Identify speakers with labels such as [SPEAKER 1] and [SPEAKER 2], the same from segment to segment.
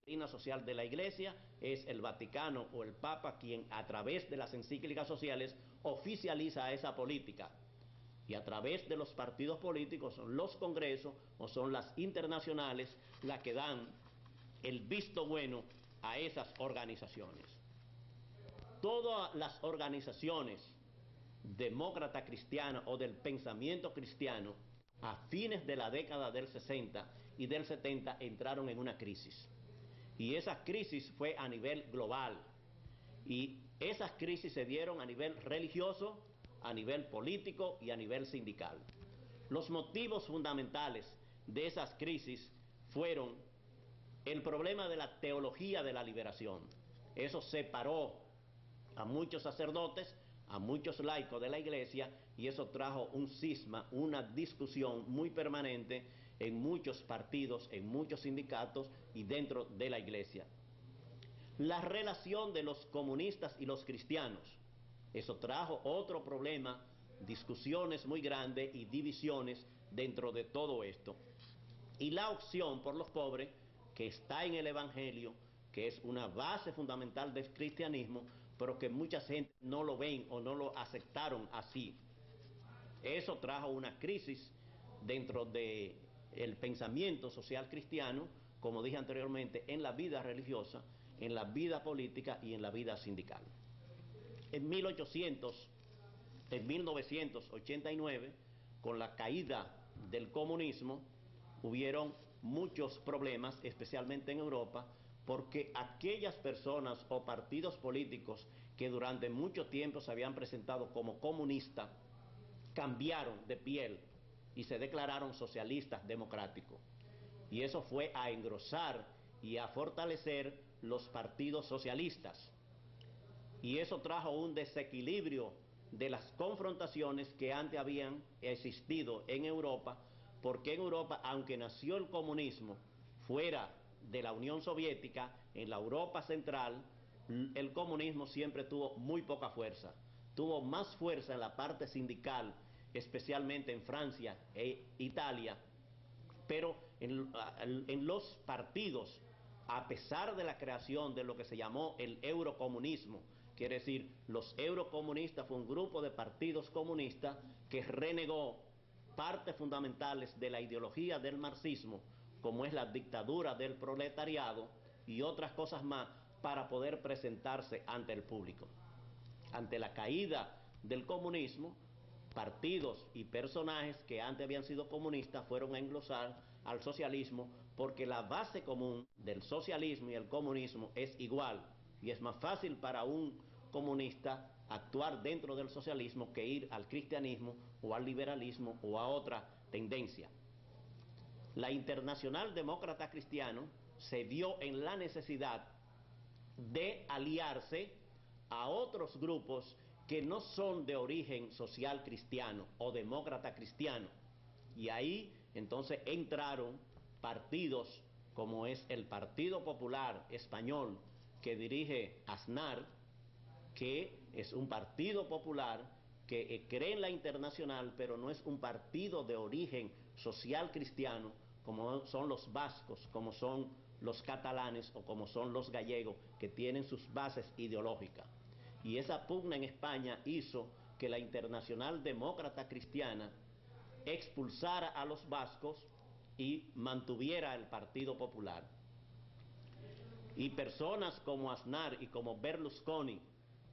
[SPEAKER 1] doctrina social de la Iglesia, es el Vaticano o el Papa quien a través de las encíclicas sociales oficializa esa política. Y a través de los partidos políticos son los congresos o son las internacionales las que dan el visto bueno a esas organizaciones. Todas las organizaciones demócrata cristiana o del pensamiento cristiano a fines de la década del 60 y del 70 entraron en una crisis. Y esa crisis fue a nivel global. Y esas crisis se dieron a nivel religioso, a nivel político y a nivel sindical. Los motivos fundamentales de esas crisis fueron el problema de la teología de la liberación. Eso separó a muchos sacerdotes, a muchos laicos de la Iglesia, y eso trajo un cisma, una discusión muy permanente en muchos partidos, en muchos sindicatos y dentro de la Iglesia. La relación de los comunistas y los cristianos, eso trajo otro problema, discusiones muy grandes y divisiones dentro de todo esto. Y la opción por los pobres, que está en el Evangelio, que es una base fundamental del cristianismo, pero que mucha gente no lo ven o no lo aceptaron así. Eso trajo una crisis dentro del pensamiento social cristiano, como dije anteriormente, en la vida religiosa, en la vida política y en la vida sindical. En 1989, con la caída del comunismo, hubieron muchos problemas, especialmente en Europa, porque aquellas personas o partidos políticos que durante mucho tiempo se habían presentado como comunistas, cambiaron de piel y se declararon socialistas democráticos. Y eso fue a engrosar y a fortalecer los partidos socialistas. Y eso trajo un desequilibrio de las confrontaciones que antes habían existido en Europa, porque en Europa, aunque nació el comunismo fuera de la Unión Soviética, en la Europa central, el comunismo siempre tuvo muy poca fuerza. Tuvo más fuerza en la parte sindical, especialmente en Francia e Italia, pero en los partidos, a pesar de la creación de lo que se llamó el eurocomunismo, quiere decir, los eurocomunistas fue un grupo de partidos comunistas que renegó partes fundamentales de la ideología del marxismo, como es la dictadura del proletariado y otras cosas más, para poder presentarse ante el público. Ante la caída del comunismo, partidos y personajes que antes habían sido comunistas fueron a englosar al socialismo, porque la base común del socialismo y el comunismo es igual, y es más fácil para un comunista actuar dentro del socialismo que ir al cristianismo o al liberalismo o a otra tendencia. La Internacional Demócrata Cristiano se vio en la necesidad de aliarse a otros grupos que no son de origen social cristiano o demócrata cristiano. Y ahí entonces entraron partidos como es el Partido Popular Español, que dirige Aznar, que es un partido popular que cree en la Internacional, pero no es un partido de origen social cristiano, como son los vascos, como son los catalanes o como son los gallegos, que tienen sus bases ideológicas. Y esa pugna en España hizo que la Internacional Demócrata Cristiana expulsara a los vascos y mantuviera el Partido Popular. Y personas como Aznar y como Berlusconi,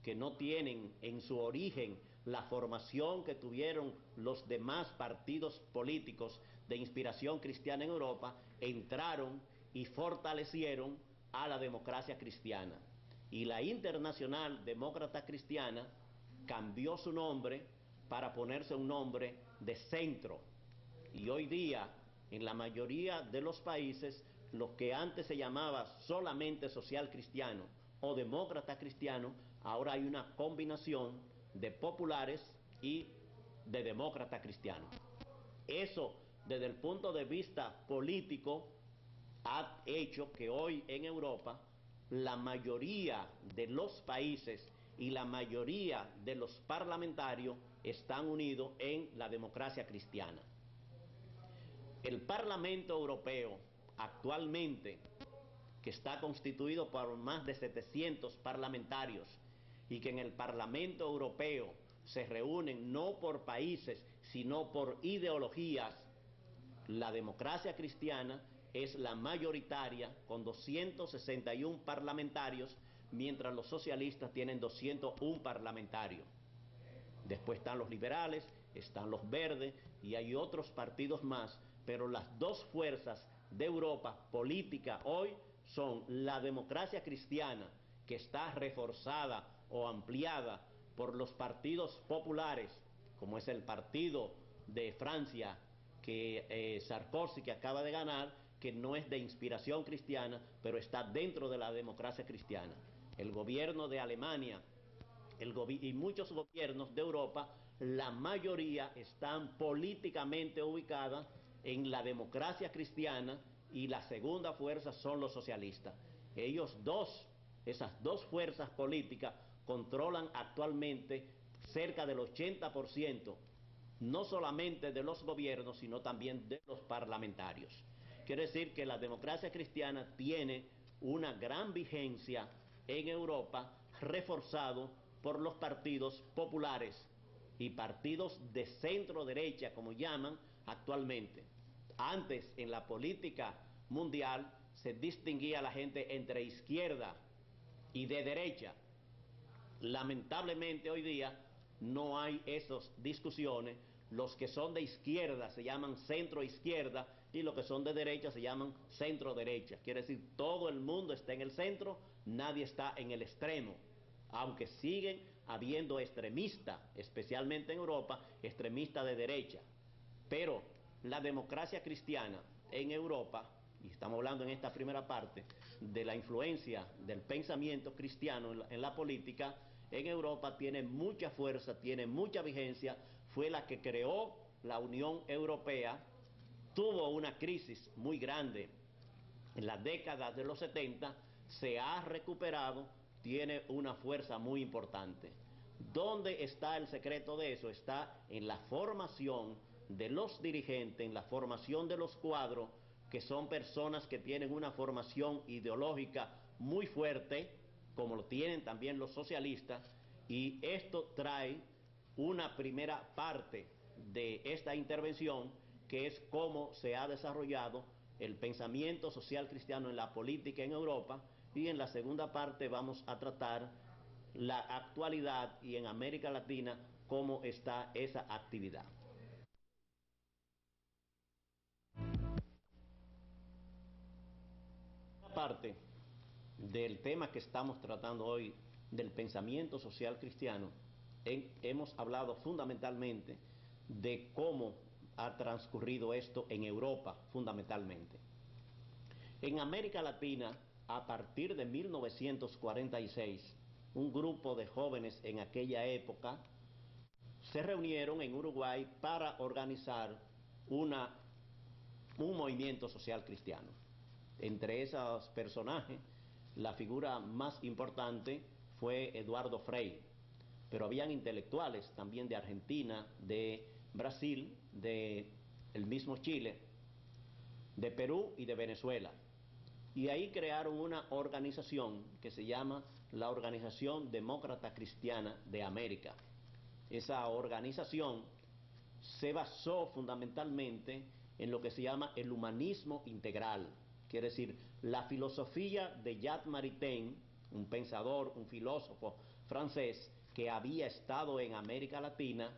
[SPEAKER 1] que no tienen en su origen la formación que tuvieron los demás partidos políticos de inspiración cristiana en Europa, entraron y fortalecieron a la democracia cristiana. Y la Internacional Demócrata Cristiana cambió su nombre para ponerse un nombre de centro. Y hoy día, en la mayoría de los países, lo que antes se llamaba solamente social cristiano o demócrata cristiano, ahora hay una combinación de populares y de demócrata cristiano. Eso, desde el punto de vista político, ha hecho que hoy en Europa la mayoría de los países y la mayoría de los parlamentarios están unidos en la democracia cristiana. El Parlamento Europeo actualmente que está constituido por más de 700 parlamentarios y que en el Parlamento Europeo se reúnen no por países, sino por ideologías, la democracia cristiana es la mayoritaria con 261 parlamentarios, mientras los socialistas tienen 201 parlamentarios. Después están los liberales, están los verdes y hay otros partidos más, pero las dos fuerzas de Europa política hoy son la democracia cristiana, que está reforzada o ampliada por los partidos populares, como es el partido de Francia, que Sarkozy, que acaba de ganar, que no es de inspiración cristiana, pero está dentro de la democracia cristiana. El gobierno de Alemania y muchos gobiernos de Europa, la mayoría están políticamente ubicadas en la democracia cristiana y la segunda fuerza son los socialistas. Esas dos fuerzas políticas controlan actualmente cerca del 80%, no solamente de los gobiernos, sino también de los parlamentarios. Quiere decir que la democracia cristiana tiene una gran vigencia en Europa, reforzado por los partidos populares y partidos de centro derecha, como llaman actualmente. Antes, en la política mundial, se distinguía la gente entre izquierda y de derecha. Lamentablemente hoy día no hay esas discusiones. Los que son de izquierda se llaman centro izquierda y los que son de derecha se llaman centro derecha. Quiere decir, todo el mundo está en el centro, nadie está en el extremo. Aunque siguen habiendo extremistas, especialmente en Europa, extremistas de derecha. Pero la democracia cristiana en Europa, y estamos hablando en esta primera parte de la influencia del pensamiento cristiano en la política, en Europa tiene mucha fuerza, tiene mucha vigencia, fue la que creó la Unión Europea, tuvo una crisis muy grande en las décadas de los 70, se ha recuperado, tiene una fuerza muy importante. ¿Dónde está el secreto de eso? Está en la formación de los dirigentes, en la formación de los cuadros, que son personas que tienen una formación ideológica muy fuerte, como lo tienen también los socialistas, y esto trae una primera parte de esta intervención, que es cómo se ha desarrollado el pensamiento social cristiano en la política en Europa, y en la segunda parte vamos a tratar la actualidad y en América Latina cómo está esa actividad. La parte del tema que estamos tratando hoy, del pensamiento social cristiano, hemos hablado fundamentalmente de cómo ha transcurrido esto en Europa, fundamentalmente. En América Latina, a partir de 1946, un grupo de jóvenes en aquella época se reunieron en Uruguay para organizar un movimiento social cristiano. Entre esos personajes, la figura más importante fue Eduardo Frei, pero habían intelectuales también de Argentina, de Brasil, de el mismo Chile, de Perú y de Venezuela. Y ahí crearon una organización que se llama la Organización Demócrata Cristiana de América. Esa organización se basó fundamentalmente en lo que se llama el humanismo integral. Quiere decir, la filosofía de Jacques Maritain, un pensador, un filósofo francés que había estado en América Latina,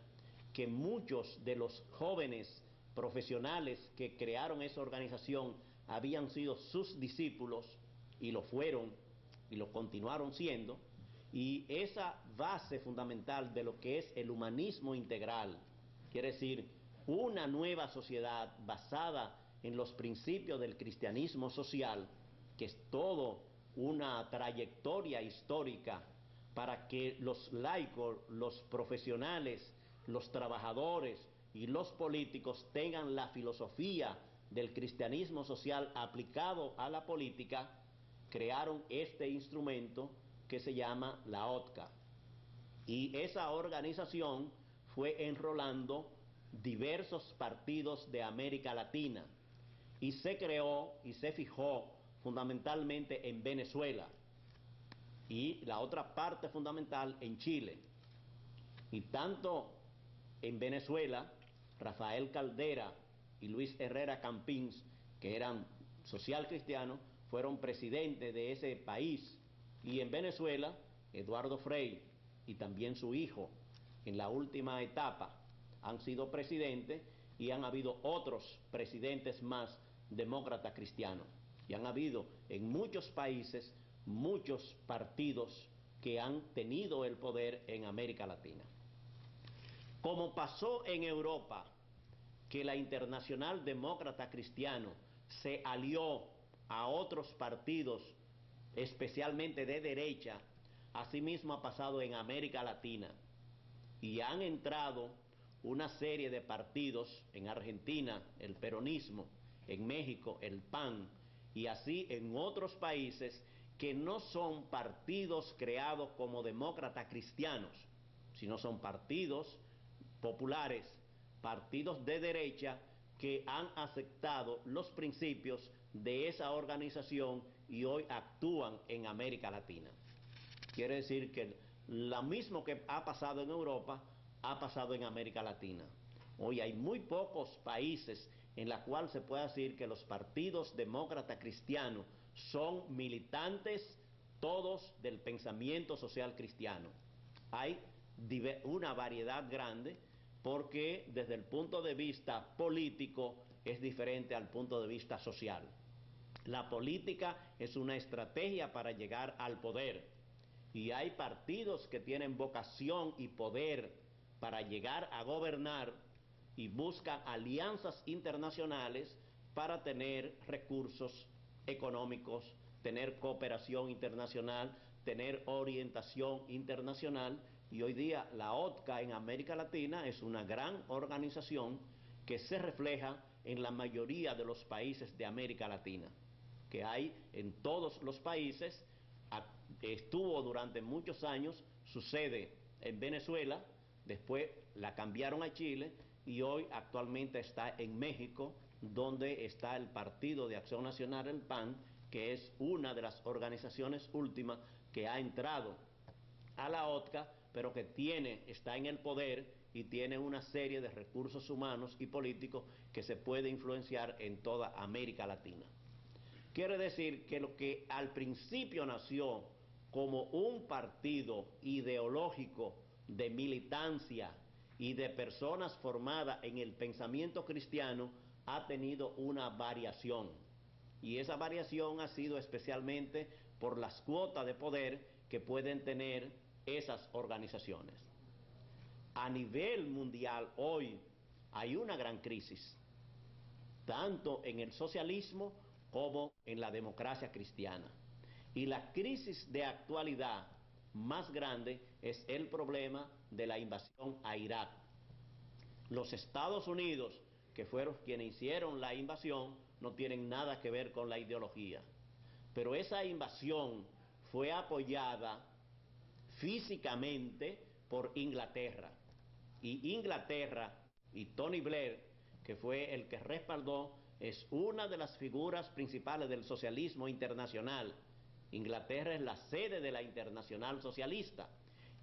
[SPEAKER 1] que muchos de los jóvenes profesionales que crearon esa organización habían sido sus discípulos y lo fueron y lo continuaron siendo, y esa base fundamental de lo que es el humanismo integral, quiere decir una nueva sociedad basada en los principios del cristianismo social, que es todo una trayectoria histórica para que los laicos, los profesionales, los trabajadores y los políticos tengan la filosofía del cristianismo social aplicado a la política, crearon este instrumento que se llama la OTCA. Y esa organización fue enrolando diversos partidos de América Latina y se creó y se fijó fundamentalmente en Venezuela y la otra parte fundamental en Chile. Y tanto en Venezuela, Rafael Caldera y Luis Herrera Campins, que eran social cristianos, fueron presidentes de ese país. Y en Venezuela, Eduardo Frei y también su hijo, en la última etapa, han sido presidentes, y han habido otros presidentes más demócratas cristianos. Y han habido en muchos países muchos partidos que han tenido el poder en América Latina. Como pasó en Europa, que la Internacional Demócrata Cristiano se alió a otros partidos, especialmente de derecha, asimismo ha pasado en América Latina. Y han entrado una serie de partidos, en Argentina el peronismo, en México el PAN, y así en otros países que no son partidos creados como demócratas cristianos, sino son partidos populares, partidos de derecha que han aceptado los principios de esa organización y hoy actúan en América Latina. Quiere decir que lo mismo que ha pasado en Europa, ha pasado en América Latina. Hoy hay muy pocos países en los cuales se puede decir que los partidos demócratas cristianos son militantes todos del pensamiento social cristiano. Hay una variedad grande, porque desde el punto de vista político es diferente al punto de vista social. La política es una estrategia para llegar al poder, y hay partidos que tienen vocación y poder para llegar a gobernar y buscan alianzas internacionales para tener recursos económicos, tener cooperación internacional, tener orientación internacional. Y hoy día la OTCA en América Latina es una gran organización que se refleja en la mayoría de los países de América Latina, que hay en todos los países. Estuvo durante muchos años, su sede en Venezuela, después la cambiaron a Chile y hoy actualmente está en México, donde está el Partido de Acción Nacional, el PAN, que es una de las organizaciones últimas que ha entrado a la OTCA, pero que está en el poder y tiene una serie de recursos humanos y políticos que se puede influenciar en toda América Latina. Quiere decir que lo que al principio nació como un partido ideológico de militancia y de personas formadas en el pensamiento cristiano ha tenido una variación. Y esa variación ha sido especialmente por las cuotas de poder que pueden tener esas organizaciones. A nivel mundial hoy hay una gran crisis, tanto en el socialismo como en la democracia cristiana. Y la crisis de actualidad más grande es el problema de la invasión a Irak. Los Estados Unidos, que fueron quienes hicieron la invasión, no tienen nada que ver con la ideología. Pero esa invasión fue apoyada físicamente por Inglaterra. Y Inglaterra y Tony Blair, que fue el que respaldó, es una de las figuras principales del socialismo internacional. Inglaterra es la sede de la Internacional Socialista,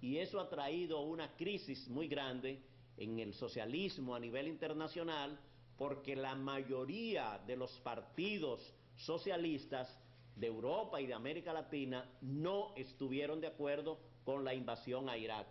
[SPEAKER 1] y eso ha traído una crisis muy grande en el socialismo a nivel internacional, porque la mayoría de los partidos socialistas de Europa y de América Latina no estuvieron de acuerdo con la invasión a Irak.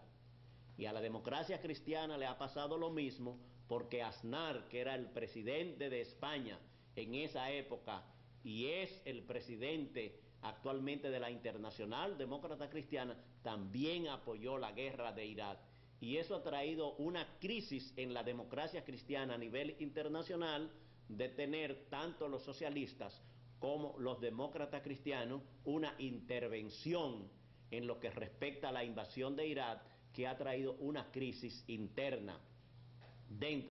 [SPEAKER 1] Y a la democracia cristiana le ha pasado lo mismo, porque Aznar, que era el presidente de España en esa época y es el presidente actualmente de la Internacional Demócrata Cristiana, también apoyó la guerra de Irak. Y eso ha traído una crisis en la democracia cristiana a nivel internacional, de tener tanto los socialistas como los demócratas cristianos una intervención en lo que respecta a la invasión de Irak, que ha traído una crisis interna dentro